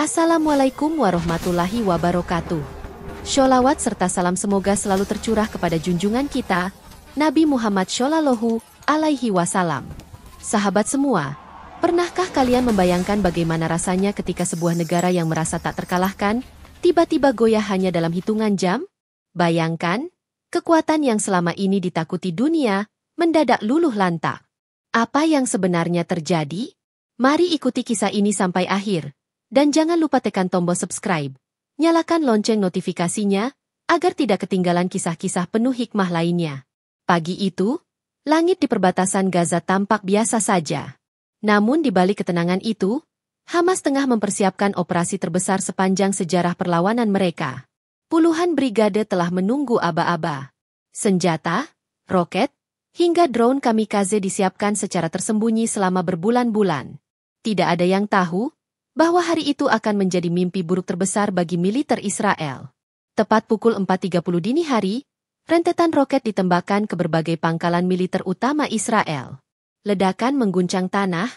Assalamualaikum warahmatullahi wabarakatuh. Sholawat serta salam semoga selalu tercurah kepada junjungan kita, Nabi Muhammad Shallallahu Alaihi Wasallam. Sahabat semua, pernahkah kalian membayangkan bagaimana rasanya ketika sebuah negara yang merasa tak terkalahkan, tiba-tiba goyah hanya dalam hitungan jam? Bayangkan, kekuatan yang selama ini ditakuti dunia, mendadak luluh lantak. Apa yang sebenarnya terjadi? Mari ikuti kisah ini sampai akhir. Dan jangan lupa tekan tombol subscribe. Nyalakan lonceng notifikasinya, agar tidak ketinggalan kisah-kisah penuh hikmah lainnya. Pagi itu, langit di perbatasan Gaza tampak biasa saja. Namun di balik ketenangan itu, Hamas tengah mempersiapkan operasi terbesar sepanjang sejarah perlawanan mereka. Puluhan brigade telah menunggu aba-aba. Senjata, roket, hingga drone kamikaze disiapkan secara tersembunyi selama berbulan-bulan. Tidak ada yang tahu bahwa hari itu akan menjadi mimpi buruk terbesar bagi militer Israel. Tepat pukul 4.30 dini hari, rentetan roket ditembakkan ke berbagai pangkalan militer utama Israel. Ledakan mengguncang tanah,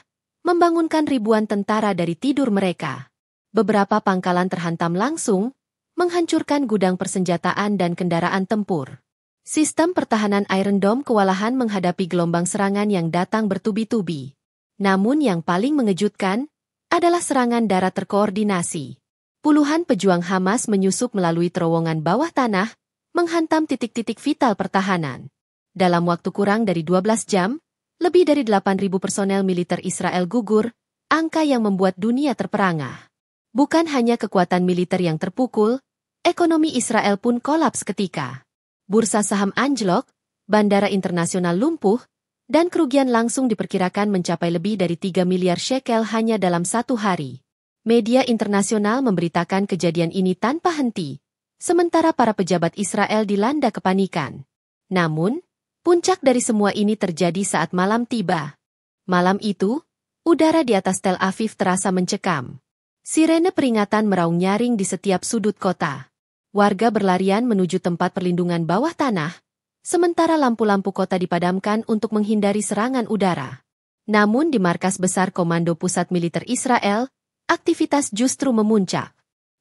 membangunkan ribuan tentara dari tidur mereka. Beberapa pangkalan terhantam langsung, menghancurkan gudang persenjataan dan kendaraan tempur. Sistem pertahanan Iron Dome kewalahan menghadapi gelombang serangan yang datang bertubi-tubi. Namun yang paling mengejutkan adalah serangan darat terkoordinasi. Puluhan pejuang Hamas menyusup melalui terowongan bawah tanah, menghantam titik-titik vital pertahanan. Dalam waktu kurang dari 12 jam, lebih dari 8.000 personel militer Israel gugur, angka yang membuat dunia terperangah. Bukan hanya kekuatan militer yang terpukul, ekonomi Israel pun kolaps ketika. Bursa saham anjlok, bandara internasional lumpuh, dan kerugian langsung diperkirakan mencapai lebih dari 3 miliar shekel hanya dalam satu hari. Media internasional memberitakan kejadian ini tanpa henti, sementara para pejabat Israel dilanda kepanikan. Namun, puncak dari semua ini terjadi saat malam tiba. Malam itu, udara di atas Tel Aviv terasa mencekam. Sirene peringatan meraung nyaring di setiap sudut kota. Warga berlarian menuju tempat perlindungan bawah tanah, sementara lampu-lampu kota dipadamkan untuk menghindari serangan udara. Namun di markas besar Komando Pusat Militer Israel, aktivitas justru memuncak.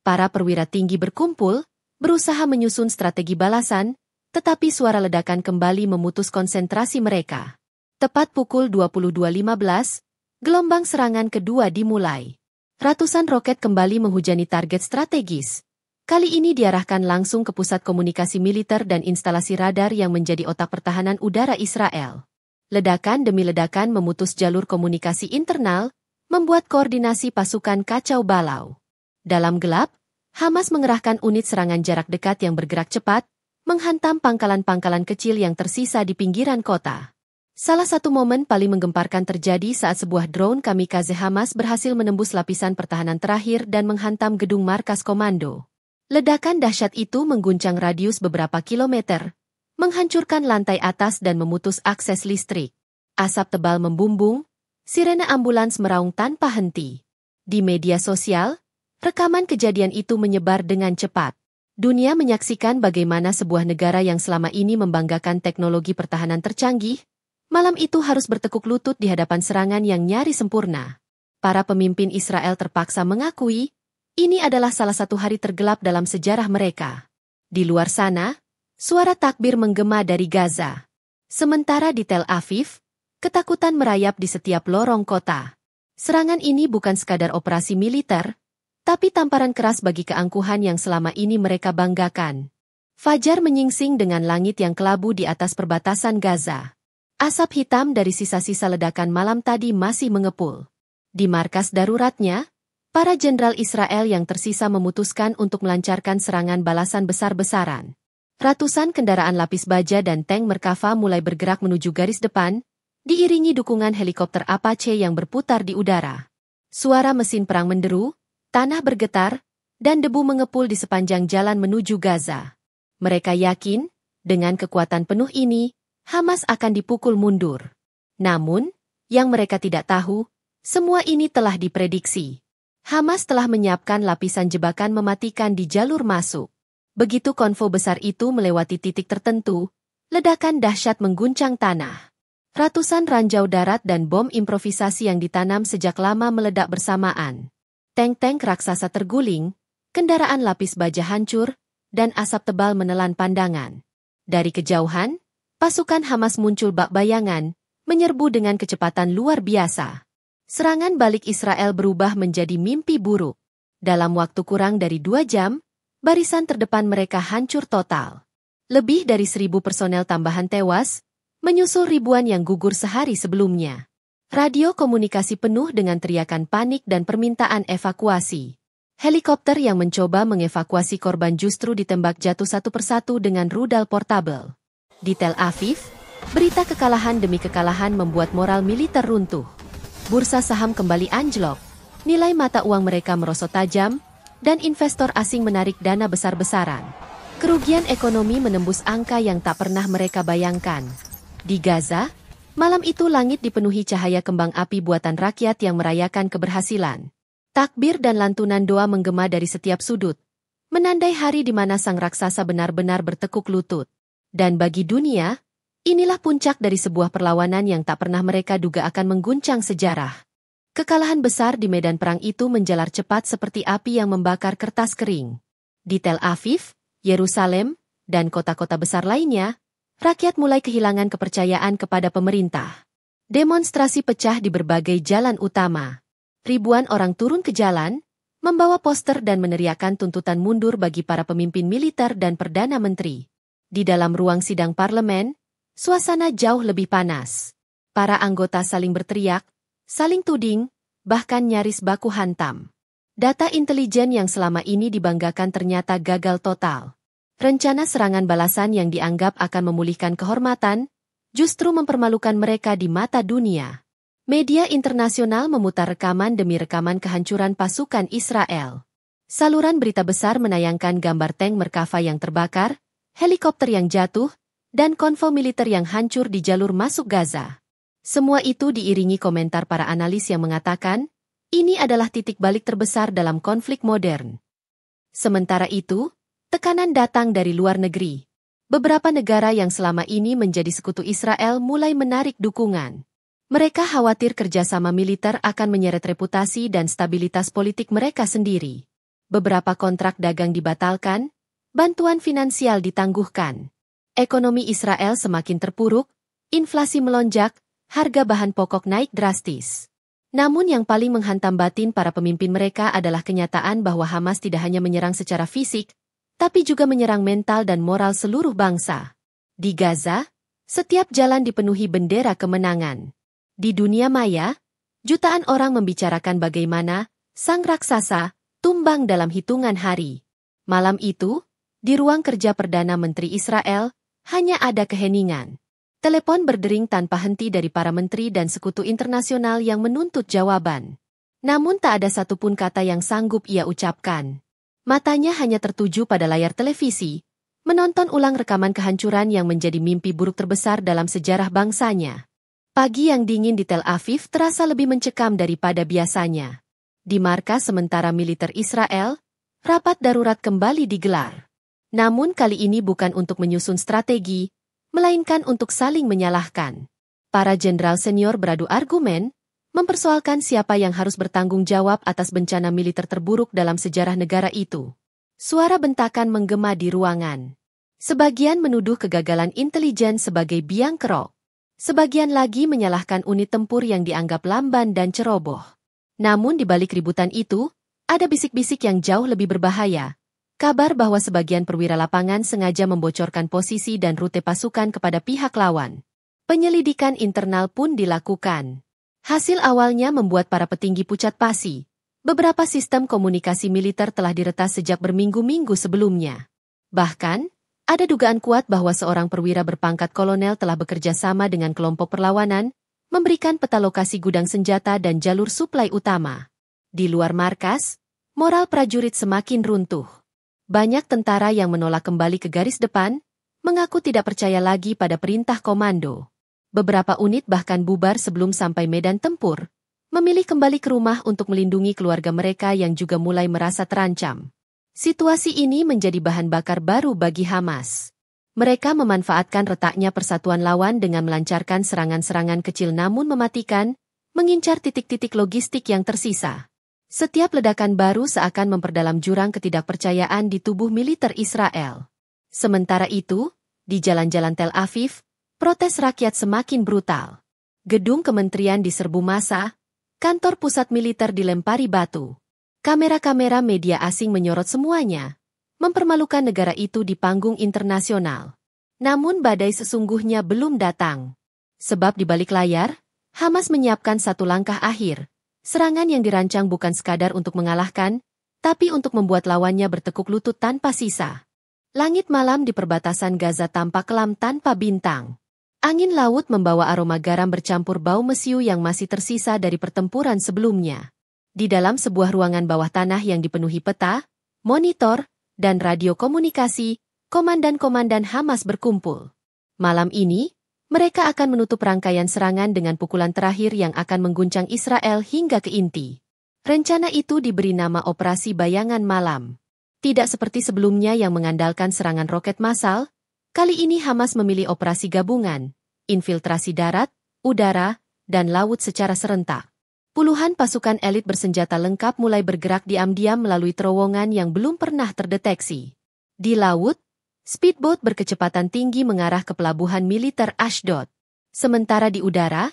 Para perwira tinggi berkumpul, berusaha menyusun strategi balasan, tetapi suara ledakan kembali memutus konsentrasi mereka. Tepat pukul 22.15, gelombang serangan kedua dimulai. Ratusan roket kembali menghujani target strategis. Kali ini diarahkan langsung ke pusat komunikasi militer dan instalasi radar yang menjadi otak pertahanan udara Israel. Ledakan demi ledakan memutus jalur komunikasi internal, membuat koordinasi pasukan kacau balau. Dalam gelap, Hamas mengerahkan unit serangan jarak dekat yang bergerak cepat, menghantam pangkalan-pangkalan kecil yang tersisa di pinggiran kota. Salah satu momen paling menggemparkan terjadi saat sebuah drone kamikaze Hamas berhasil menembus lapisan pertahanan terakhir dan menghantam gedung markas komando. Ledakan dahsyat itu mengguncang radius beberapa kilometer, menghancurkan lantai atas dan memutus akses listrik. Asap tebal membumbung, sirene ambulans meraung tanpa henti. Di media sosial, rekaman kejadian itu menyebar dengan cepat. Dunia menyaksikan bagaimana sebuah negara yang selama ini membanggakan teknologi pertahanan tercanggih, malam itu harus bertekuk lutut di hadapan serangan yang nyaris sempurna. Para pemimpin Israel terpaksa mengakui, ini adalah salah satu hari tergelap dalam sejarah mereka. Di luar sana, suara takbir menggema dari Gaza. Sementara di Tel Aviv, ketakutan merayap di setiap lorong kota. Serangan ini bukan sekadar operasi militer, tapi tamparan keras bagi keangkuhan yang selama ini mereka banggakan. Fajar menyingsing dengan langit yang kelabu di atas perbatasan Gaza. Asap hitam dari sisa-sisa ledakan malam tadi masih mengepul. Di markas daruratnya, para jenderal Israel yang tersisa memutuskan untuk melancarkan serangan balasan besar-besaran. Ratusan kendaraan lapis baja dan tank Merkava mulai bergerak menuju garis depan, diiringi dukungan helikopter Apache yang berputar di udara. Suara mesin perang menderu, tanah bergetar, dan debu mengepul di sepanjang jalan menuju Gaza. Mereka yakin, dengan kekuatan penuh ini, Hamas akan dipukul mundur. Namun, yang mereka tidak tahu, semua ini telah diprediksi. Hamas telah menyiapkan lapisan jebakan mematikan di jalur masuk. Begitu konvo besar itu melewati titik tertentu, ledakan dahsyat mengguncang tanah. Ratusan ranjau darat dan bom improvisasi yang ditanam sejak lama meledak bersamaan. Tank-tank raksasa terguling, kendaraan lapis baja hancur, dan asap tebal menelan pandangan. Dari kejauhan, pasukan Hamas muncul bak bayangan, menyerbu dengan kecepatan luar biasa. Serangan balik Israel berubah menjadi mimpi buruk. Dalam waktu kurang dari 2 jam, barisan terdepan mereka hancur total. Lebih dari 1.000 personel tambahan tewas, menyusul ribuan yang gugur sehari sebelumnya. Radio komunikasi penuh dengan teriakan panik dan permintaan evakuasi. Helikopter yang mencoba mengevakuasi korban justru ditembak jatuh satu persatu dengan rudal portabel. Di Tel Aviv, berita kekalahan demi kekalahan membuat moral militer runtuh. Bursa saham kembali anjlok, nilai mata uang mereka merosot tajam, dan investor asing menarik dana besar-besaran. Kerugian ekonomi menembus angka yang tak pernah mereka bayangkan. Di Gaza, malam itu langit dipenuhi cahaya kembang api buatan rakyat yang merayakan keberhasilan. Takbir dan lantunan doa menggema dari setiap sudut, menandai hari di mana sang raksasa benar-benar bertekuk lutut. Dan bagi dunia, inilah puncak dari sebuah perlawanan yang tak pernah mereka duga akan mengguncang sejarah. Kekalahan besar di medan perang itu menjalar cepat seperti api yang membakar kertas kering. Di Tel Aviv, Yerusalem, dan kota-kota besar lainnya, rakyat mulai kehilangan kepercayaan kepada pemerintah. Demonstrasi pecah di berbagai jalan utama. Ribuan orang turun ke jalan, membawa poster dan meneriakkan tuntutan mundur bagi para pemimpin militer dan perdana menteri. Di dalam ruang sidang parlemen, suasana jauh lebih panas. Para anggota saling berteriak, saling tuding, bahkan nyaris baku hantam. Data intelijen yang selama ini dibanggakan ternyata gagal total. Rencana serangan balasan yang dianggap akan memulihkan kehormatan, justru mempermalukan mereka di mata dunia. Media internasional memutar rekaman demi rekaman kehancuran pasukan Israel. Saluran berita besar menayangkan gambar tank Merkava yang terbakar, helikopter yang jatuh, dan konvoi militer yang hancur di jalur masuk Gaza. Semua itu diiringi komentar para analis yang mengatakan, ini adalah titik balik terbesar dalam konflik modern. Sementara itu, tekanan datang dari luar negeri. Beberapa negara yang selama ini menjadi sekutu Israel mulai menarik dukungan. Mereka khawatir kerjasama militer akan menyeret reputasi dan stabilitas politik mereka sendiri. Beberapa kontrak dagang dibatalkan, bantuan finansial ditangguhkan. Ekonomi Israel semakin terpuruk, inflasi melonjak, harga bahan pokok naik drastis. Namun yang paling menghantam batin para pemimpin mereka adalah kenyataan bahwa Hamas tidak hanya menyerang secara fisik, tapi juga menyerang mental dan moral seluruh bangsa. Di Gaza, setiap jalan dipenuhi bendera kemenangan. Di dunia maya, jutaan orang membicarakan bagaimana sang raksasa tumbang dalam hitungan hari. Malam itu, di ruang kerja Perdana Menteri Israel, hanya ada keheningan. Telepon berdering tanpa henti dari para menteri dan sekutu internasional yang menuntut jawaban. Namun tak ada satupun kata yang sanggup ia ucapkan. Matanya hanya tertuju pada layar televisi, menonton ulang rekaman kehancuran yang menjadi mimpi buruk terbesar dalam sejarah bangsanya. Pagi yang dingin di Tel Aviv terasa lebih mencekam daripada biasanya. Di markas sementara militer Israel, rapat darurat kembali digelar. Namun kali ini bukan untuk menyusun strategi, melainkan untuk saling menyalahkan. Para jenderal senior beradu argumen, mempersoalkan siapa yang harus bertanggung jawab atas bencana militer terburuk dalam sejarah negara itu. Suara bentakan menggema di ruangan. Sebagian menuduh kegagalan intelijen sebagai biang kerok. Sebagian lagi menyalahkan unit tempur yang dianggap lamban dan ceroboh. Namun di balik ributan itu, ada bisik-bisik yang jauh lebih berbahaya. Kabar bahwa sebagian perwira lapangan sengaja membocorkan posisi dan rute pasukan kepada pihak lawan. Penyelidikan internal pun dilakukan. Hasil awalnya membuat para petinggi pucat pasi. Beberapa sistem komunikasi militer telah diretas sejak berminggu-minggu sebelumnya. Bahkan, ada dugaan kuat bahwa seorang perwira berpangkat kolonel telah bekerja sama dengan kelompok perlawanan, memberikan peta lokasi gudang senjata dan jalur suplai utama. Di luar markas, moral prajurit semakin runtuh. Banyak tentara yang menolak kembali ke garis depan, mengaku tidak percaya lagi pada perintah komando. Beberapa unit bahkan bubar sebelum sampai medan tempur, memilih kembali ke rumah untuk melindungi keluarga mereka yang juga mulai merasa terancam. Situasi ini menjadi bahan bakar baru bagi Hamas. Mereka memanfaatkan retaknya persatuan lawan dengan melancarkan serangan-serangan kecil namun mematikan, mengincar titik-titik logistik yang tersisa. Setiap ledakan baru seakan memperdalam jurang ketidakpercayaan di tubuh militer Israel. Sementara itu, di jalan-jalan Tel Aviv, protes rakyat semakin brutal. Gedung kementerian diserbu massa, kantor pusat militer dilempari batu. Kamera-kamera media asing menyorot semuanya, mempermalukan negara itu di panggung internasional. Namun badai sesungguhnya belum datang. Sebab di balik layar, Hamas menyiapkan satu langkah akhir. Serangan yang dirancang bukan sekadar untuk mengalahkan, tapi untuk membuat lawannya bertekuk lutut tanpa sisa. Langit malam di perbatasan Gaza tampak kelam tanpa bintang. Angin laut membawa aroma garam bercampur bau mesiu yang masih tersisa dari pertempuran sebelumnya. Di dalam sebuah ruangan bawah tanah yang dipenuhi peta, monitor, dan radio komunikasi, komandan-komandan Hamas berkumpul. Malam ini, mereka akan menutup rangkaian serangan dengan pukulan terakhir yang akan mengguncang Israel hingga ke inti. Rencana itu diberi nama Operasi Bayangan Malam. Tidak seperti sebelumnya yang mengandalkan serangan roket massal, kali ini Hamas memilih operasi gabungan, infiltrasi darat, udara, dan laut secara serentak. Puluhan pasukan elit bersenjata lengkap mulai bergerak diam-diam melalui terowongan yang belum pernah terdeteksi. Di laut, speedboat berkecepatan tinggi mengarah ke pelabuhan militer Ashdod. Sementara di udara,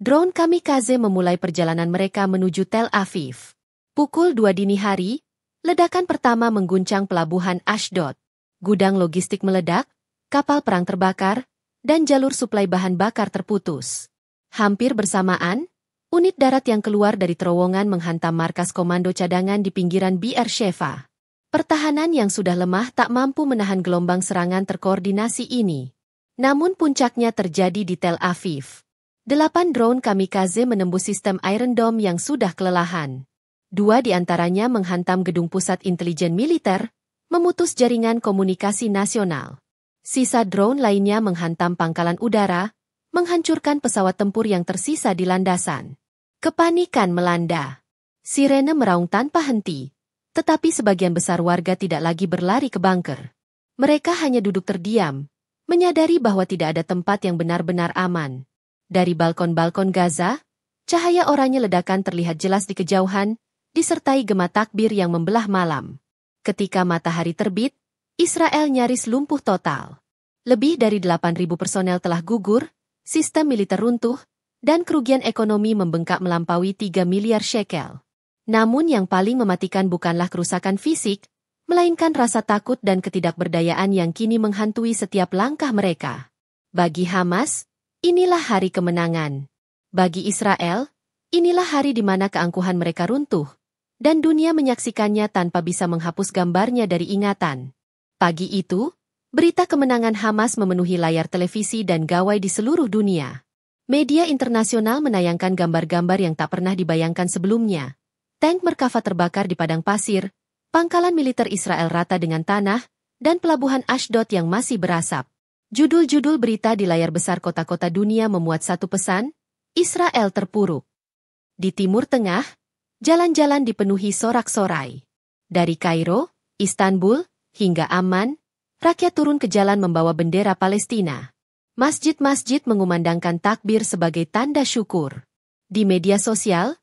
drone kamikaze memulai perjalanan mereka menuju Tel Aviv. Pukul 2 dini hari, ledakan pertama mengguncang pelabuhan Ashdod. Gudang logistik meledak, kapal perang terbakar, dan jalur suplai bahan bakar terputus. Hampir bersamaan, unit darat yang keluar dari terowongan menghantam markas komando cadangan di pinggiran Bir Sheva. Pertahanan yang sudah lemah tak mampu menahan gelombang serangan terkoordinasi ini. Namun puncaknya terjadi di Tel Aviv. 8 drone kamikaze menembus sistem Iron Dome yang sudah kelelahan. 2 di antaranya menghantam gedung pusat intelijen militer, memutus jaringan komunikasi nasional. Sisa drone lainnya menghantam pangkalan udara, menghancurkan pesawat tempur yang tersisa di landasan. Kepanikan melanda. Sirene meraung tanpa henti. Tetapi sebagian besar warga tidak lagi berlari ke bunker. Mereka hanya duduk terdiam, menyadari bahwa tidak ada tempat yang benar-benar aman. Dari balkon-balkon Gaza, cahaya oranye ledakan terlihat jelas di kejauhan, disertai gema takbir yang membelah malam. Ketika matahari terbit, Israel nyaris lumpuh total. Lebih dari 8.000 personel telah gugur, sistem militer runtuh, dan kerugian ekonomi membengkak melampaui 3 miliar shekel. Namun yang paling mematikan bukanlah kerusakan fisik, melainkan rasa takut dan ketidakberdayaan yang kini menghantui setiap langkah mereka. Bagi Hamas, inilah hari kemenangan. Bagi Israel, inilah hari di mana keangkuhan mereka runtuh, dan dunia menyaksikannya tanpa bisa menghapus gambarnya dari ingatan. Pagi itu, berita kemenangan Hamas memenuhi layar televisi dan gawai di seluruh dunia. Media internasional menayangkan gambar-gambar yang tak pernah dibayangkan sebelumnya. Tank Merkava terbakar di padang pasir, pangkalan militer Israel rata dengan tanah, dan pelabuhan Ashdod yang masih berasap. Judul-judul berita di layar besar kota-kota dunia memuat satu pesan, Israel terpuruk. Di Timur Tengah, jalan-jalan dipenuhi sorak-sorai. Dari Kairo, Istanbul, hingga Amman, rakyat turun ke jalan membawa bendera Palestina. Masjid-masjid mengumandangkan takbir sebagai tanda syukur. Di media sosial,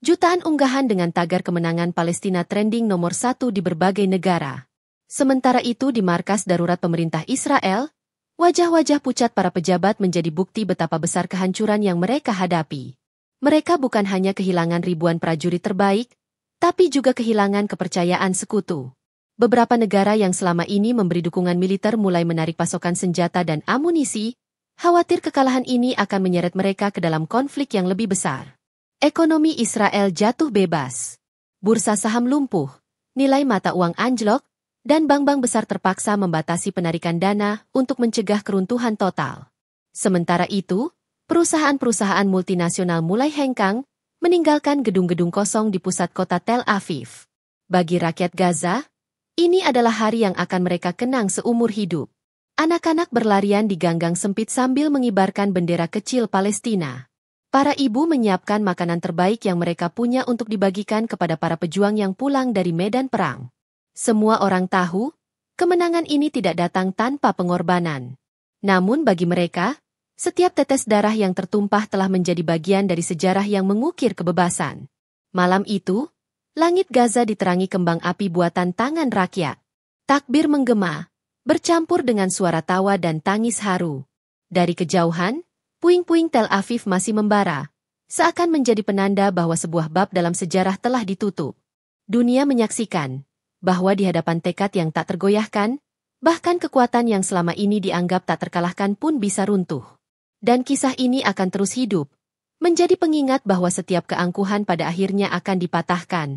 jutaan unggahan dengan tagar kemenangan Palestina trending nomor 1 di berbagai negara. Sementara itu di markas darurat pemerintah Israel, wajah-wajah pucat para pejabat menjadi bukti betapa besar kehancuran yang mereka hadapi. Mereka bukan hanya kehilangan ribuan prajurit terbaik, tapi juga kehilangan kepercayaan sekutu. Beberapa negara yang selama ini memberi dukungan militer mulai menarik pasokan senjata dan amunisi, khawatir kekalahan ini akan menyeret mereka ke dalam konflik yang lebih besar. Ekonomi Israel jatuh bebas. Bursa saham lumpuh, nilai mata uang anjlok, dan bank-bank besar terpaksa membatasi penarikan dana untuk mencegah keruntuhan total. Sementara itu, perusahaan-perusahaan multinasional mulai hengkang, meninggalkan gedung-gedung kosong di pusat kota Tel Aviv. Bagi rakyat Gaza, ini adalah hari yang akan mereka kenang seumur hidup. Anak-anak berlarian di ganggang sempit sambil mengibarkan bendera kecil Palestina. Para ibu menyiapkan makanan terbaik yang mereka punya untuk dibagikan kepada para pejuang yang pulang dari medan perang. Semua orang tahu, kemenangan ini tidak datang tanpa pengorbanan. Namun bagi mereka, setiap tetes darah yang tertumpah telah menjadi bagian dari sejarah yang mengukir kebebasan. Malam itu, Langit Gaza diterangi kembang api buatan tangan rakyat. Takbir menggema, bercampur dengan suara tawa dan tangis haru. Dari kejauhan, puing-puing Tel Aviv masih membara, seakan menjadi penanda bahwa sebuah bab dalam sejarah telah ditutup. Dunia menyaksikan bahwa di hadapan tekad yang tak tergoyahkan, bahkan kekuatan yang selama ini dianggap tak terkalahkan pun bisa runtuh. Dan kisah ini akan terus hidup, menjadi pengingat bahwa setiap keangkuhan pada akhirnya akan dipatahkan.